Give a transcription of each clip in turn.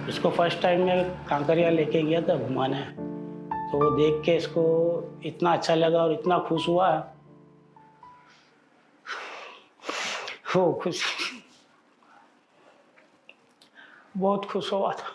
इसको first time मैं कांकरिया लेके गया था घुमाने, तो वो देख के इसको इतना अच्छा लगा और इतना खुश हुआ, वो खुश, बहुत खुश हुआ था।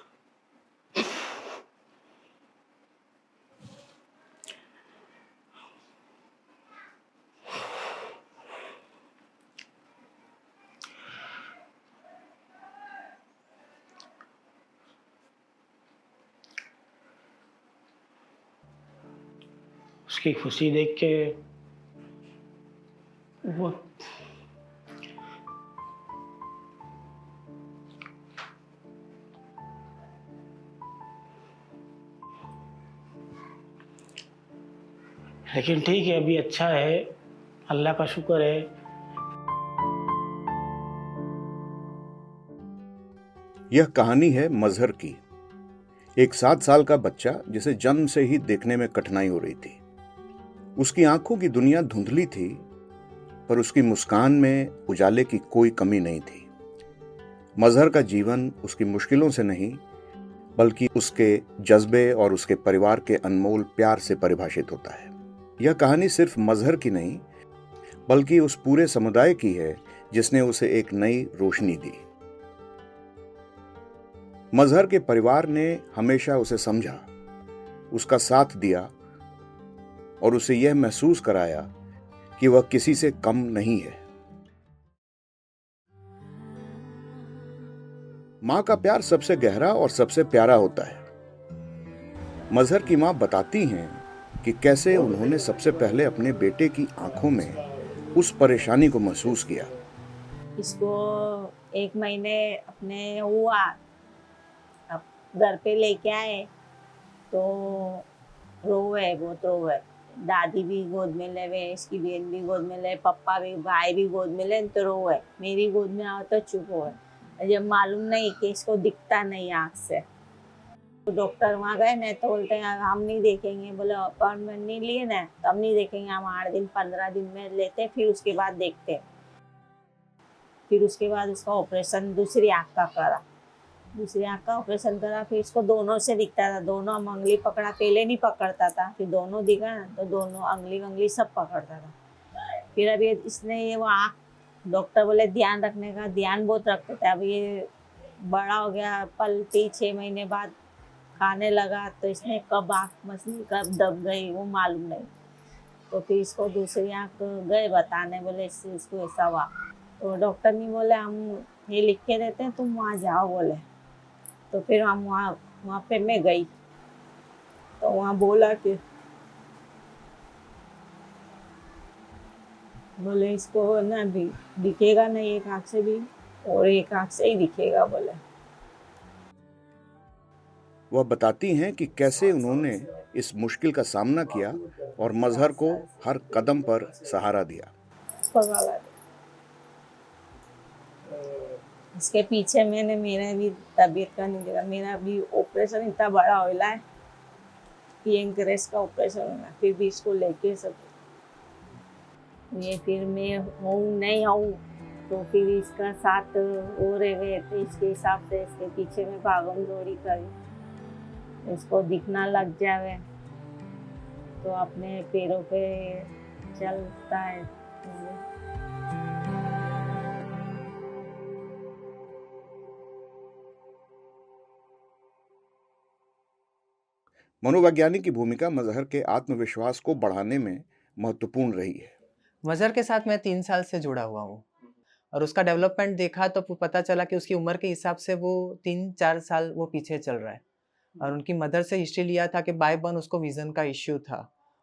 उसकी खुशी देख के वो लेकिन ठीक है, अभी अच्छा है, अल्लाह का शुक्र है। यह कहानी है मजहर की, एक 7 साल का बच्चा जिसे जन्म से ही देखने में कठिनाई हो रही थी। उसकी आंखों की दुनिया धुंधली थी, पर उसकी मुस्कान में उजाले की कोई कमी नहीं थी। मजहर का जीवन उसकी मुश्किलों से नहीं, बल्कि उसके जज्बे और उसके परिवार के अनमोल प्यार से परिभाषित होता है। यह कहानी सिर्फ मजहर की नहीं, बल्कि उस पूरे समुदाय की है जिसने उसे एक नई रोशनी दी। मजहर के परिवार ने हमेशा उसे समझा, उसका साथ दिया और उसे यह महसूस कराया कि वह किसी से कम नहीं है। मां का प्यार सबसे गहरा और सबसे प्यारा होता है। मजहर की मां बताती हैं कि कैसे उन्होंने सबसे पहले अपने बेटे की आंखों में उस परेशानी को महसूस किया। इसको 1 महीने अपने हुआ, अब घर पे लेके आए तो रोवे, बहुत रोवे। दादी भी गोद में लेवे, इसकी बहन भी गोद में ले, पप्पा भी, भाई भी गोद में ले तो रोवे। मेरी गोद में आओ तो चुप होवे। जब मालूम नहीं कि इसको दिखता नहीं आँख से, तो डॉक्टर वहाँ गए ना तो बोलते हैं हम नहीं देखेंगे। बोले अपॉइंटमेंट नहीं लिए ना तो हम नहीं देखेंगे, हम 8 दिन 15 दिन में लेते, फिर उसके बाद देखते। फिर उसके बाद उसका ऑपरेशन दूसरी आँख का करा, दूसरी आँख का ऑपरेशन करा। फिर इसको दोनों से दिखता था, दोनों हम उंगली पकड़ा, पहले नहीं पकड़ता था, फिर दोनों दिखा ना तो दोनों उंगली सब पकड़ता था। फिर अभी इसने ये वो आँख, डॉक्टर बोले ध्यान रखने का, ध्यान बहुत रखते थे। अब ये बड़ा हो गया, पलटी 6 महीने बाद खाने लगा, तो इसने कब आँख मछली कब दब गई वो मालूम नहीं। तो फिर इसको दूसरी आँख गए बताने, बोले इसको ऐसा हुआ। तो डॉक्टर ने बोले हम ये लिख के देते हैं, तुम वहाँ जाओ बोले। तो फिर हम वहाँ पे मैं गई, तो वहाँ बोला कि बोले इसको ना भी दिखेगा नहीं एक आँख से भी, और एक आँख से ही दिखेगा बोले। वह बताती हैं कि कैसे उन्होंने इस मुश्किल का सामना किया और मजहर को हर कदम पर सहारा दिया। पगला इसके पीछे मैंने, मेरा भी तबीयत का नहीं देखा। मेरा भी ऑपरेशन इतना बड़ा होला है, पेनक्रियास का ऑपरेशन होना, फिर भी इसको लेके सब ये फिर मैं हूँ नहीं हूँ, तो फिर इसका साथ हो रहे तो इसके हिसाब से इसके पीछे में भागम दौड़ी करी, इसको दिखना लग जावे तो अपने पैरों पे चलता है। मनोवैज्ञानिक की भूमिका मजहर के आत्मविश्वास को बढ़ाने में महत्वपूर्ण रही है। मजहर के साथ मैं 3 साल से जुड़ा हुआ हूँ और उसका डेवलपमेंट देखा तो पता चला कि उसकी उम्र के हिसाब से वो 3-4 साल वो पीछे चल रहा है। और उनकी मदर से हिस्ट्री लिया था कि बाय बर्थ उसको विजन का इश्यू था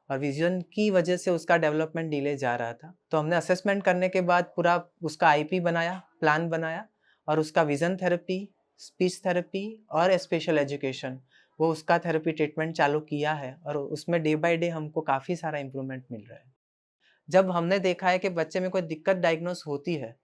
और विजन की वजह से उसका डेवलपमेंट डिले जा रहा था। तो हमने असेसमेंट करने के बाद पूरा उसका आईपी बनाया, प्लान बनाया और उसका विजन थेरेपी, स्पीच थेरेपी और स्पेशल एजुकेशन वो उसका थेरेपी ट्रीटमेंट चालू किया है और उसमें डे बाय डे हमको काफ़ी सारा इम्प्रूवमेंट मिल रहा है। जब हमने देखा है कि बच्चे में कोई दिक्कत डायग्नोस होती है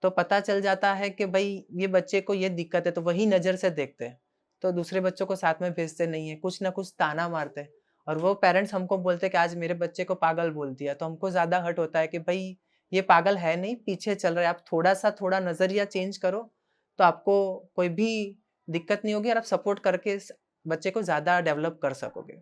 तो पता चल जाता है कि भाई ये बच्चे को ये दिक्कत है, तो वही नज़र से देखते हैं, तो दूसरे बच्चों को साथ में भेजते नहीं है, कुछ ना कुछ ताना मारते हैं और वो पेरेंट्स हमको बोलते हैं कि आज मेरे बच्चे को पागल बोल दिया। तो हमको ज़्यादा हर्ट होता है कि भाई ये पागल है नहीं, पीछे चल रहा है, आप थोड़ा नज़रिया चेंज करो तो आपको कोई भी दिक्कत नहीं होगी और आप सपोर्ट करके बच्चे को ज़्यादा डेवलप कर सकोगे।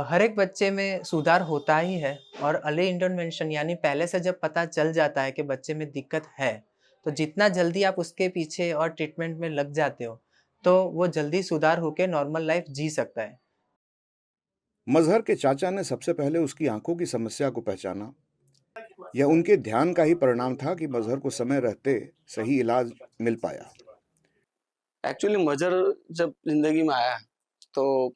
हर एक बच्चे में सुधार होता ही है और अर्ली इंटरवेंशन यानी पहले से जब पता चल जाता है कि बच्चे में दिक्कत है, तो जितना जल्दी आप उसके पीछे और ट्रीटमेंट में लग जाते हो, तो वो जल्दी सुधार होके नॉर्मल लाइफ जी सकता है। मजहर के चाचा ने सबसे पहले उसकी आंखों की समस्या को पहचाना। यह उनके ध्यान का ही परिणाम था कि मजहर को समय रहते सही इलाज मिल पाया। एक्चुअली मजर जब जिंदगी में आया तो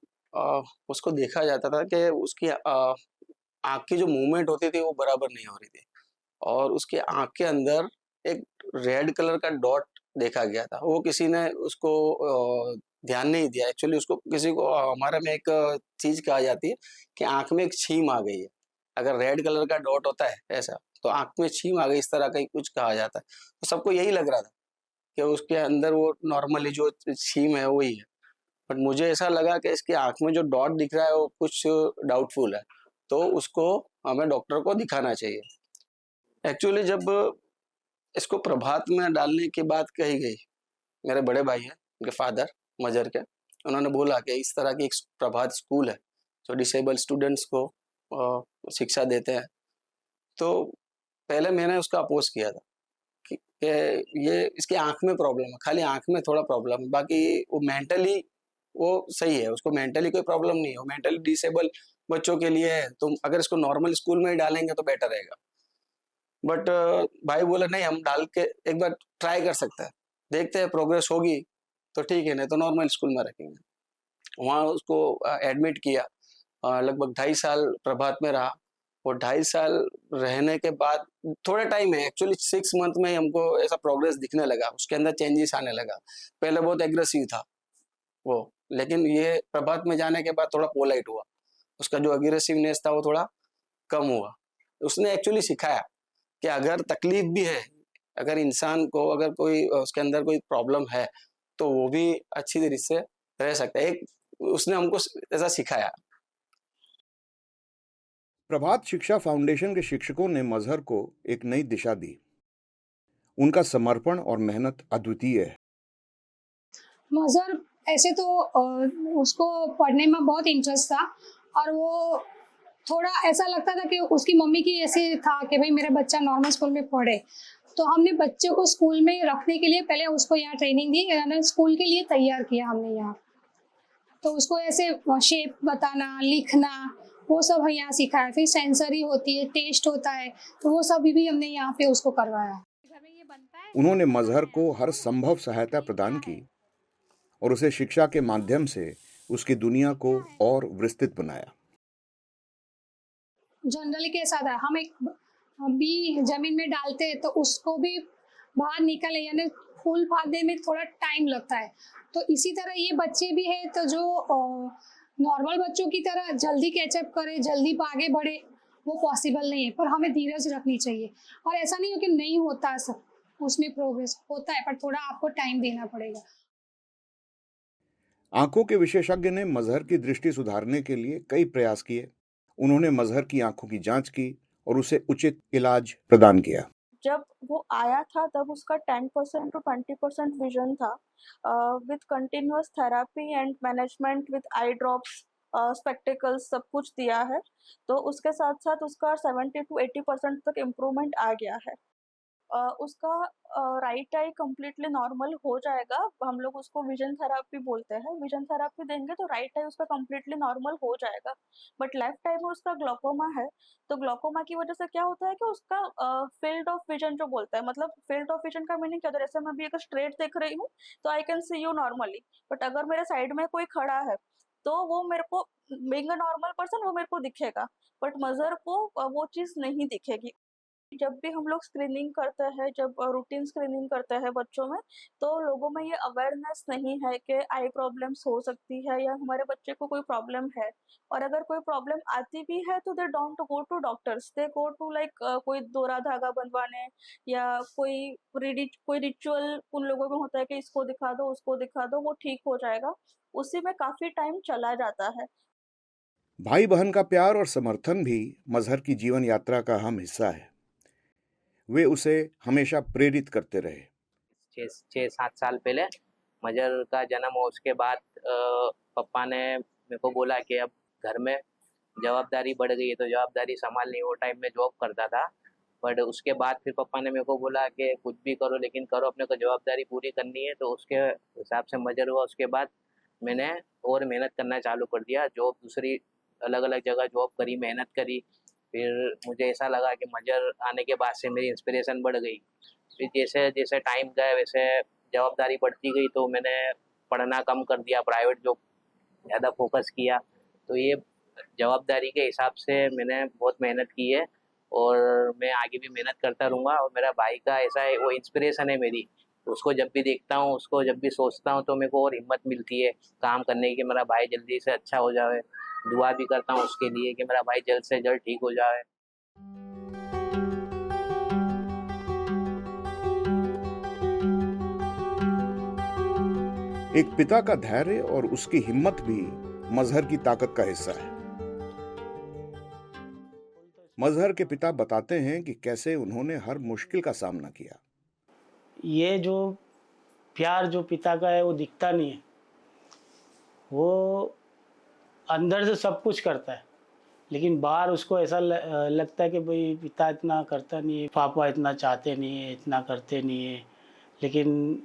उसको देखा जाता था कि उसकी आँख की जो मूवमेंट होती थी वो बराबर नहीं हो रही थी और उसकी आँख के अंदर एक रेड कलर का डॉट देखा गया था। वो किसी ने उसको ध्यान नहीं दिया। एक्चुअली उसको किसी को हमारे में एक चीज कहा जाती है कि आँख में एक छीम आ गई है। अगर रेड कलर का डॉट होता है ऐसा तो आँख में छीम आ गई, इस तरह का ही कुछ कहा जाता है। तो सबको यही लग रहा था कि उसके अंदर वो नॉर्मली जो छीम है वही है। बट मुझे ऐसा लगा कि इसकी आँख में जो डॉट दिख रहा है वो कुछ डाउटफुल है, तो उसको हमें डॉक्टर को दिखाना चाहिए। एक्चुअली जब इसको प्रभात में डालने की बात कही गई, मेरे बड़े भाई हैं, उनके फादर मजर के, उन्होंने बोला कि इस तरह की एक प्रभात स्कूल है जो डिसेबल स्टूडेंट्स को शिक्षा देते हैं। तो पहले मैंने उसका अपोज किया था कि ये इसकी आँख में प्रॉब्लम है, खाली आँख में थोड़ा प्रॉब्लम है, बाकी वो मेंटली वो सही है, उसको मेंटली कोई प्रॉब्लम नहीं है। वो मेंटली डिसेबल बच्चों के लिए है, तो अगर इसको नॉर्मल स्कूल में ही डालेंगे तो बेटर रहेगा। बट भाई बोले नहीं, हम डाल के एक बार ट्राई कर सकते हैं, देखते हैं प्रोग्रेस होगी तो ठीक है, नहीं तो नॉर्मल स्कूल में रखेंगे। वहाँ उसको एडमिट किया। लगभग 2.5 साल प्रभात में रहा और 2.5 साल रहने के बाद थोड़ा टाइम है, एक्चुअली 6 मंथ में ही हमको ऐसा प्रोग्रेस दिखने लगा, उसके अंदर चेंजेस आने लगा। पहले बहुत एग्रेसिव था वो, लेकिन ये प्रभात में जाने के बाद थोड़ा पोलाइट हुआ, उसका जो एग्रेसिवनेस था वो थोड़ा कम हुआ। उसने एक्चुअली सिखाया कि अगर तकलीफ भी है, अगर इंसान को अगर कोई उसके अंदर कोई प्रॉब्लम है तो वो भी अच्छी तरीके से रह सकता है। एक उसने हमको ऐसा सिखाया। प्रभात शिक्षा फाउंडेशन के शिक्षकों ने मजहर को एक नई दिशा दी। उनका समर्पण और मेहनत अद्वितीय है। मज़हर ऐसे तो उसको पढ़ने में बहुत इंटरेस्ट था और वो थोड़ा ऐसा लगता था कि उसकी मम्मी की ऐसे था कि भाई मेरा बच्चा नॉर्मल स्कूल में पढ़े, तो हमने बच्चे को स्कूल में रखने के लिए पहले उसको यहाँ ट्रेनिंग दी, यानी स्कूल के लिए तैयार किया हमने यहाँ। तो उसको ऐसे शेप बताना, लिखना, वो सब यहाँ सिखाया। फिर सेंसरी होती है, टेस्ट होता है, तो वो सब भी हमने यहाँ पे उसको करवाया। घर में ये बनता है। उन्होंने मजहर को हर संभव सहायता प्रदान की और उसे शिक्षा के माध्यम से उसकी दुनिया को और विस्तृत बनाया। जनरली कैसा था, हम एक बी जमीन में डालते हैं तो उसको भी बाहर निकले, यानी फूल फादने में थोड़ा टाइम लगता है। तो इसी तरह ये बच्चे भी है, तो जो नॉर्मल बच्चों की तरह जल्दी कैचअप करे, जल्दी आगे बढ़े, वो पॉसिबल नहीं है। पर हमें धीरज रखनी चाहिए और ऐसा नहीं हो कि नहीं होता, सब उसमें प्रोग्रेस होता है, पर थोड़ा आपको टाइम देना पड़ेगा। आंखों के विशेषज्ञ ने मजहर की दृष्टि सुधारने के लिए कई प्रयास किए। उन्होंने मजहर की आंखों की जांच की और उसे उचित इलाज प्रदान किया। जब वो आया था तब उसका 10% to 20% विजन था। With continuous therapy and management with eye drops, spectacles, सब कुछ दिया है, तो उसके साथ साथ उसका 70 to 80% तक इम्प्रूवमेंट आ गया है। उसका राइट आई कम्प्लीटली नॉर्मल हो जाएगा। हम लोग उसको विजन थेरेपी बोलते हैं। विजन थेरेपी देंगे तो राइट आई उसका कम्प्लीटली नॉर्मल हो जाएगा। बट लेफ्ट आई में उसका ग्लोकोमा है, तो ग्लोकोमा की वजह से क्या होता है कि उसका फील्ड ऑफ विजन जो बोलता है, मतलब फील्ड ऑफ विजन का मीनिंग क्या होता है, जैसे मैं अभी अगर स्ट्रेट देख रही हूँ तो I can see you normally, but अगर मेरे साइड में कोई खड़ा है तो वो मेरे को, बीइंग अ नॉर्मल पर्सन, वो मेरे को दिखेगा, बट मजर को वो चीज़ नहीं दिखेगी। जब भी हम लोग स्क्रीनिंग करते हैं, जब रूटीन स्क्रीनिंग करते हैं बच्चों में, तो लोगों में ये अवेयरनेस नहीं है कि आई प्रॉब्लम्स हो सकती है या हमारे बच्चे को कोई प्रॉब्लम है। और अगर कोई प्रॉब्लम आती भी है तो they don't go to doctors, they go to like कोई दोरा धागा बंधवाने या कोई रिचुअल उन लोगों में होता है कि इसको दिखा दो, उसको दिखा दो, वो ठीक हो जाएगा। उसी में काफ़ी टाइम चला जाता है। भाई बहन का प्यार और समर्थन भी मजहर की जीवन यात्रा का अहम हिस्सा है। वे उसे हमेशा प्रेरित करते रहे। 6-7 साल पहले मजर का जन्म हुआ उसके बाद पापा ने मेरे को बोला कि अब घर में जवाबदारी बढ़ गई है तो जवाबदारी संभालनी। वो टाइम में जॉब करता था, बट उसके बाद फिर पापा ने मेरे को बोला कि कुछ भी करो लेकिन करो, अपने को जवाबदारी पूरी करनी है। तो उसके हिसाब से मजर हुआ। उसके बाद मैंने और मेहनत करना चालू कर दिया, जॉब दूसरी अलग अलग जगह जॉब करी, मेहनत करी। फिर मुझे ऐसा लगा कि मजर आने के बाद से मेरी इंस्पिरेशन बढ़ गई। फिर जैसे जैसे टाइम गया वैसे जवाबदारी बढ़ती गई, तो मैंने पढ़ना कम कर दिया, प्राइवेट जॉब ज़्यादा फोकस किया। तो ये जवाबदारी के हिसाब से मैंने बहुत मेहनत की है और मैं आगे भी मेहनत करता रहूँगा। और मेरा भाई का ऐसा है, वो इंस्पिरेशन है मेरी। उसको जब भी देखता हूँ, उसको जब भी सोचता हूँ तो मेरे को और हिम्मत मिलती है काम करने की, मेरा भाई जल्दी से अच्छा हो जाए। दुआ भी करता हूँ उसके लिए कि मेरा भाई जल्द से जल्द ठीक हो जाए। एक पिता का धैर्य और उसकी हिम्मत भी मजहर की ताकत का हिस्सा है। मजहर के पिता बताते हैं कि कैसे उन्होंने हर मुश्किल का सामना किया। ये जो प्यार जो पिता का है वो दिखता नहीं है, वो अंदर से सब कुछ करता है, लेकिन बाहर उसको ऐसा लगता है कि भाई पिता इतना करता नहीं है, पापा इतना चाहते नहीं है, इतना करते नहीं है। लेकिन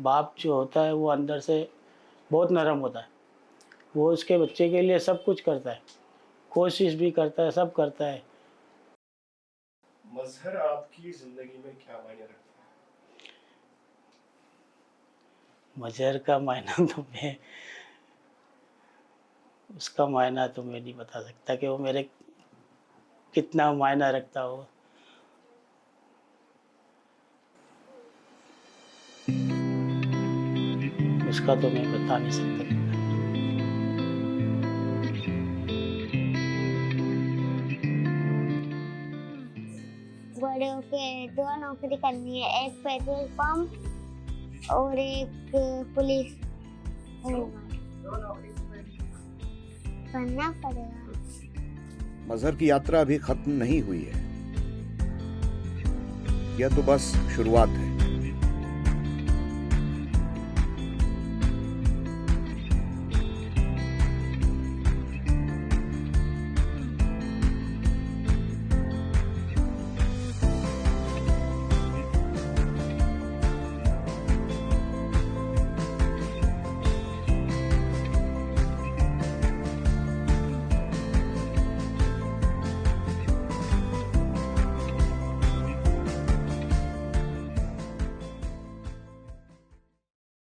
बाप जो होता है वो अंदर से बहुत नरम होता है, वो उसके बच्चे के लिए सब कुछ करता है, कोशिश भी करता है, सब करता है। मजहर आपकी जिंदगी में क्या मायने रखता है? मजहर का मायना तो उसका मायना तो मैं नहीं बता सकता कि वो मेरे कितना मायना रखता हो। उसका तो मैं बता नहीं सकता। बड़े होके 2 नौकरी करनी है, एक पेट्रोल पंप और एक पुलिस करना पड़ेगा। मजहर की यात्रा अभी खत्म नहीं हुई है, यह तो बस शुरुआत है।